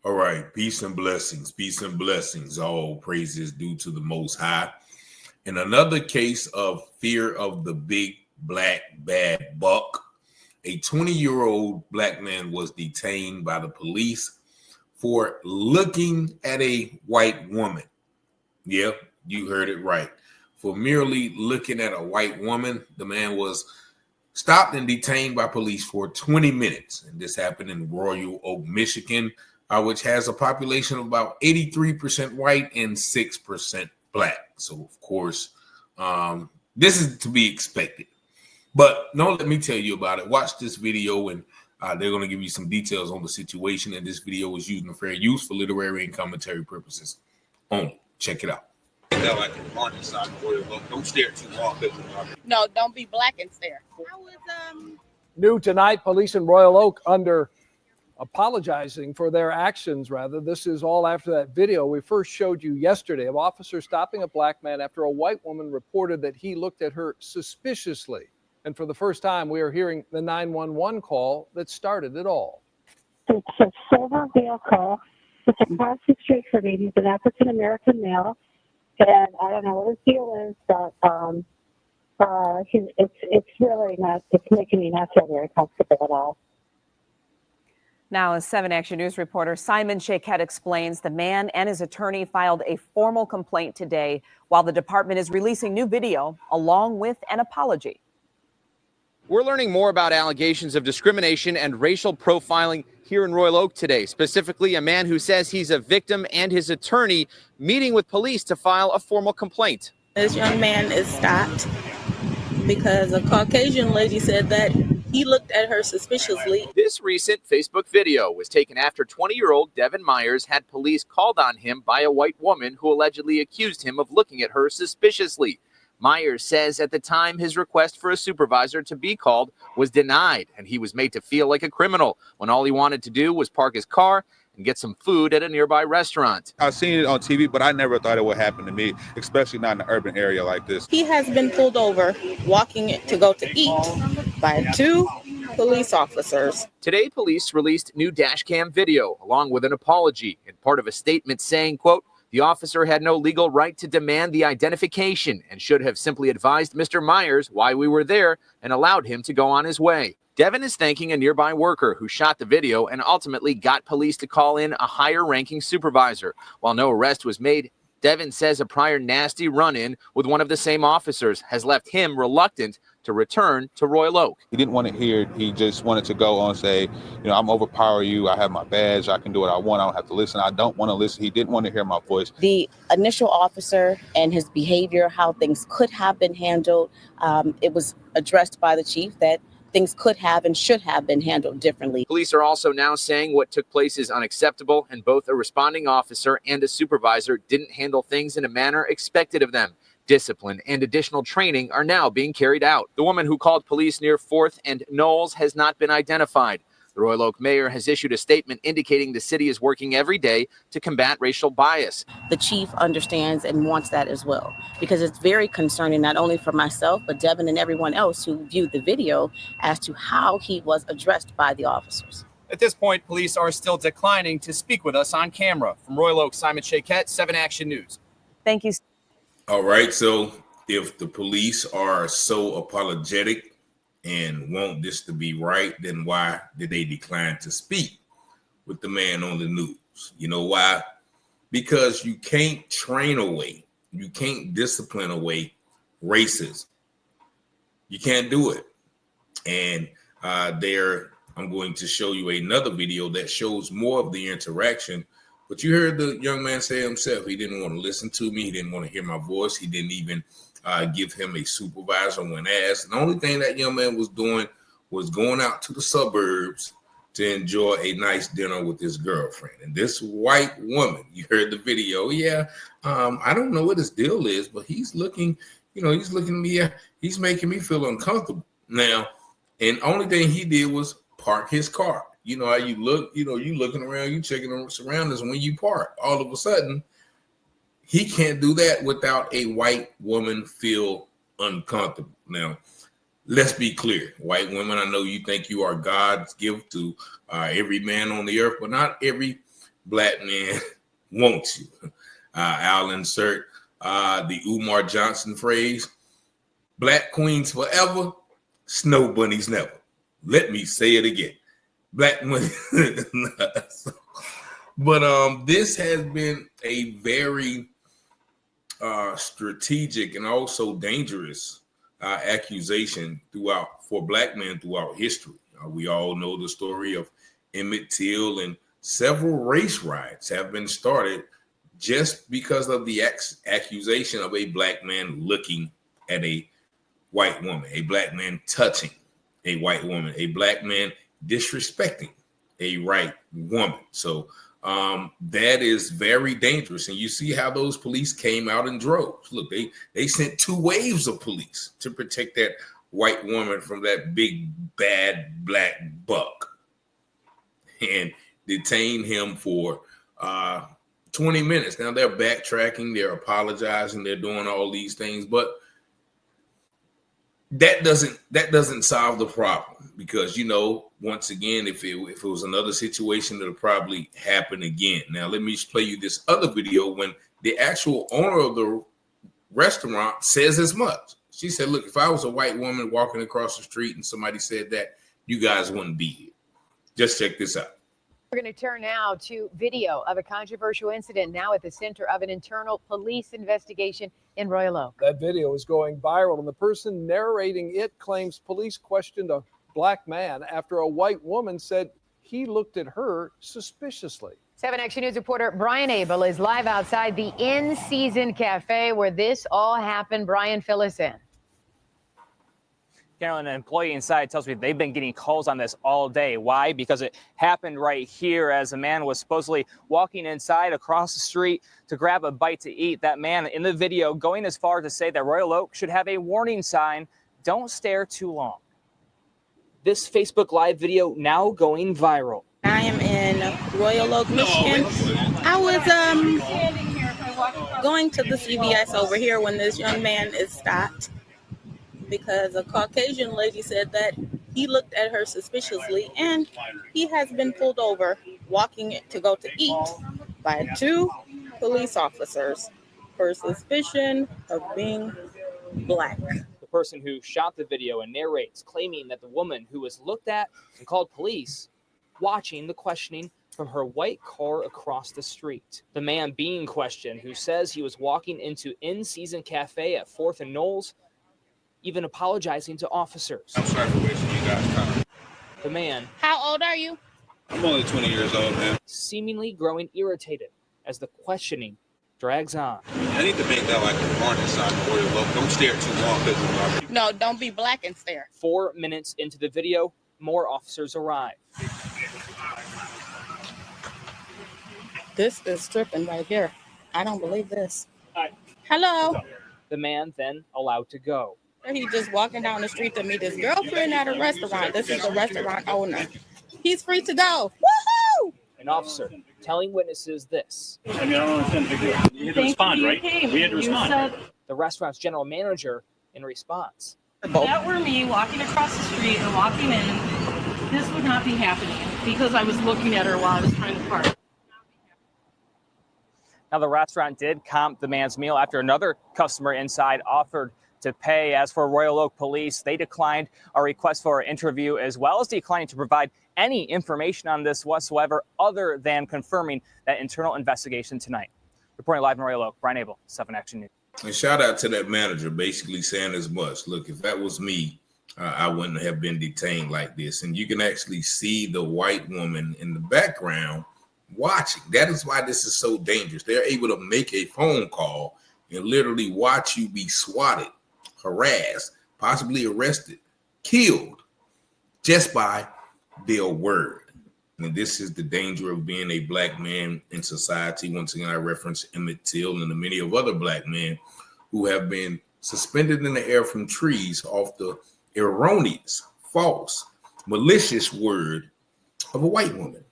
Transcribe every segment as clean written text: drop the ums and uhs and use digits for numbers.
All right, peace and blessings, peace and blessings. All praises due to the Most High. In another case of fear of the big black bad buck, a 20-year-old black man was detained by the police for looking at a white woman. Yeah, you heard it right. For merely looking at a white woman, the man was stopped and detained by police for 20 minutes. And this happened in Royal Oak, Michigan, which has a population of about 83% white and 6% black. So, of course, this is to be expected. But no, let me tell you about it. Watch this video, and they're going to give you some details on the situation. And this video was used in fair use for literary and commentary purposes only. Check it out. Don't stare too long. No, don't be black and stare. New tonight, police in Royal Oak apologizing for their actions, rather. This is all after that video we first showed you yesterday of officers stopping a black man after a white woman reported that he looked at her suspiciously. And for the first time, we are hearing the 911 call that started it all. It's a silver vehicle. It's across the street for me. He's an African-American male. And I don't know what his deal is, but it's really not, it's making me not feel very comfortable at all. Now, as 7 Action News reporter Simon Shaquette explains, the man and his attorney filed a formal complaint today while the department is releasing new video along with an apology. We're learning more about allegations of discrimination and racial profiling here in Royal Oak today, specifically a man who says he's a victim and his attorney meeting with police to file a formal complaint. This young man is stopped because a Caucasian lady said that he looked at her suspiciously. This recent Facebook video was taken after 20-year-old Devin Myers had police called on him by a white woman who allegedly accused him of looking at her suspiciously. Myers says at the time his request for a supervisor to be called was denied, and he was made to feel like a criminal when all he wanted to do was park his car and get some food at a nearby restaurant. I've seen it on TV, but I never thought it would happen to me, especially not in an urban area like this. He has been pulled over walking to go to eat by 2 police officers. Today, police released new dash cam video along with an apology and part of a statement saying, quote, the officer had no legal right to demand the identification and should have simply advised Mr. Myers why we were there and allowed him to go on his way. Devin is thanking a nearby worker who shot the video and ultimately got police to call in a higher-ranking supervisor. While no arrest was made, Devin says a prior nasty run-in with one of the same officers has left him reluctant to return to Royal Oak. He didn't want to hear it. He just wanted to go on and say, I'm overpower you. I have my badge. I can do what I want. I don't have to listen. I don't want to listen. He didn't want to hear my voice. The initial officer and his behavior, how things could have been handled, it was addressed by the chief that things could have and should have been handled differently. Police are also now saying what took place is unacceptable, and both a responding officer and a supervisor didn't handle things in a manner expected of them. Discipline and additional training are now being carried out. The woman who called police near 4th and Knowles has not been identified. The Royal Oak mayor has issued a statement indicating the city is working every day to combat racial bias. The chief understands and wants that as well, because it's very concerning not only for myself, but Devin and everyone else who viewed the video as to how he was addressed by the officers. At this point, police are still declining to speak with us on camera. From Royal Oak, Simon Shaquette, 7 Action News. Thank you. All right, so if the police are so apologetic and want this to be right, then why did they decline to speak with the man on the news? You know why? Because you can't train away, you can't discipline away racism. You can't do it. And I'm going to show you another video that shows more of the interaction. But you heard the young man say himself, he didn't want to listen to me. He didn't want to hear my voice. He didn't even give him a supervisor when asked. And the only thing that young man was doing was going out to the suburbs to enjoy a nice dinner with his girlfriend. And this white woman, you heard the video. Yeah, I don't know what his deal is, but he's looking, he's looking at me. He's making me feel uncomfortable now. And the only thing he did was park his car. You know how you look, you looking around, you checking the surroundings when you park. All of a sudden, he can't do that without a white woman feel uncomfortable. Now, let's be clear. White women, I know you think you are God's gift to every man on the earth, but not every black men want you. I'll insert the Umar Johnson phrase, black queens forever, snow bunnies never. Let me say it again. Black women. But this has been a very strategic and also dangerous accusation for black men throughout history. We all know the story of Emmett Till, and several race riots have been started just because of the accusation of a black man looking at a white woman, a black man touching a white woman, a black man disrespecting a white woman. So that is very dangerous. And you see how those police came out in droves. Look, they sent 2 waves of police to protect that white woman from that big, bad black buck and detain him for 20 minutes. Now they're backtracking, they're apologizing, they're doing all these things, but that doesn't solve the problem, because, you know, once again, if it was another situation, it'll probably happen again. Now, let me play you this other video when the actual owner of the restaurant says as much. She said, look, if I was a white woman walking across the street and somebody said that, you guys wouldn't be here. Just check this out. We're going to turn now to video of a controversial incident now at the center of an internal police investigation in Royal Oak. That video is going viral, and the person narrating it claims police questioned a black man after a white woman said he looked at her suspiciously. 7 Action News reporter Brian Abel is live outside the In Season Cafe where this all happened. Brian, fill us in. Carolyn, an employee inside tells me they've been getting calls on this all day. Why? Because it happened right here as a man was supposedly walking inside across the street to grab a bite to eat. That man in the video going as far to say that Royal Oak should have a warning sign, don't stare too long. This Facebook Live video now going viral. I am in Royal Oak, Michigan. I was going to the CVS over here when this young man is stopped, because a Caucasian lady said that he looked at her suspiciously, and he has been pulled over walking to go to eat by 2 police officers for suspicion of being black. The person who shot the video and narrates claiming that the woman who was looked at and called police watching the questioning from her white car across the street. The man being questioned, who says he was walking into In Season Cafe at 4th and Knowles, even apologizing to officers. I'm sorry for wasting you guys' time. The man, How old are you? I'm only 20 years old, man. seemingly growing irritated as the questioning drags on. I need to make that like a warning sign for you. Look, don't stare too long because No, don't be black and stare. 4 minutes into the video, more officers arrive. This is stripping right here. I don't believe this. Hello. The man then allowed to go. He's just walking down the street to meet his girlfriend at a restaurant. This is the restaurant owner. He's free to go. Woohoo! An officer telling witnesses this. I mean, I don't understand the big deal. You had to respond, right? We had to respond. The restaurant's general manager in response. If that were me walking across the street and walking in, this would not be happening because I was looking at her while I was trying to park. Now, the restaurant did comp the man's meal after another customer inside offered to pay. As for Royal Oak Police, they declined a request for an interview, as well as declining to provide any information on this whatsoever, other than confirming that internal investigation tonight. Reporting live in Royal Oak, Brian Abel, 7 Action News. And shout out to that manager basically saying as much. Look, if that was me, I wouldn't have been detained like this. And you can actually see the white woman in the background watching. That is why this is so dangerous. They're able to make a phone call and literally watch you be swatted, harassed, possibly arrested, killed just by their word. And this is the danger of being a black man in society. Once again, I reference Emmett Till and the many of other black men who have been suspended in the air from trees off the erroneous, false, malicious word of a white woman.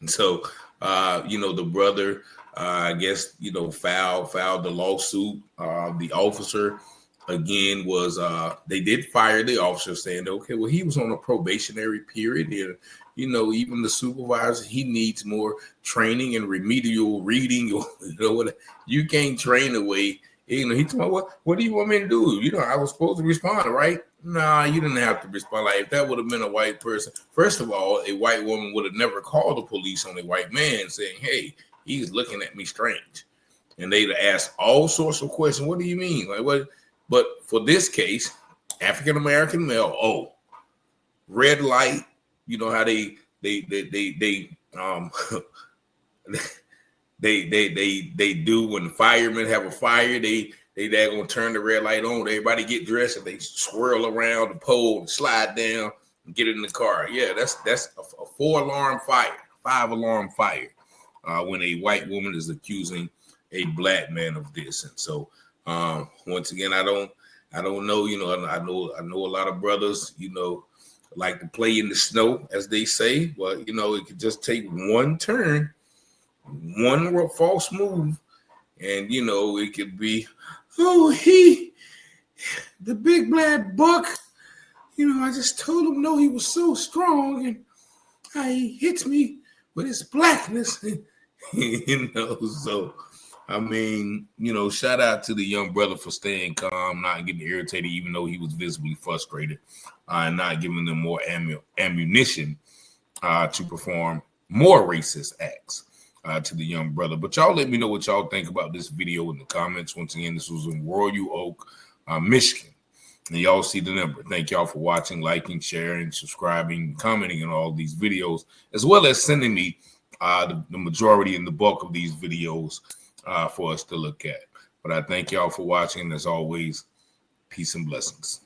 And so, the brother, I guess, filed the lawsuit. The officer, again, was they did fire the officer, saying, okay, well, he was on a probationary period you know, even the supervisor, he needs more training and remedial reading. You know what? You can't train away. You know, he told me, what do you want me to do? You know, I was supposed to respond, right? Nah, you didn't have to respond. Like, if that would have been a white person, first of all, a white woman would have never called the police on a white man saying, hey, he's looking at me strange. And they'd have asked all sorts of questions. What do you mean? Like, what? But for this case, African-American male, red light, you know how they do when firemen have a fire, they're gonna turn the red light on. Everybody get dressed and they swirl around the pole and slide down and get in the car. Yeah, that's a 4-alarm fire, 5-alarm fire when a white woman is accusing a black man of this. And so once again, I don't know, you know, I know a lot of brothers, you know, like to play in the snow, as they say. But you know, it could just take one turn, one false move, and you know, it could be, the big black buck, you know, I just told him no, he was so strong, and he hits me with his blackness. You know, so I mean, you know, shout out to the young brother for staying calm, not getting irritated, even though he was visibly frustrated, and not giving them more ammunition to perform more racist acts to the young brother. But y'all let me know what y'all think about this video in the comments. Once again, this was in Royal Oak, Michigan. And y'all see the number. Thank y'all for watching, liking, sharing, subscribing, commenting on all these videos, as well as sending me the majority and the bulk of these videos for us to look at. But I thank y'all for watching. As always, peace and blessings.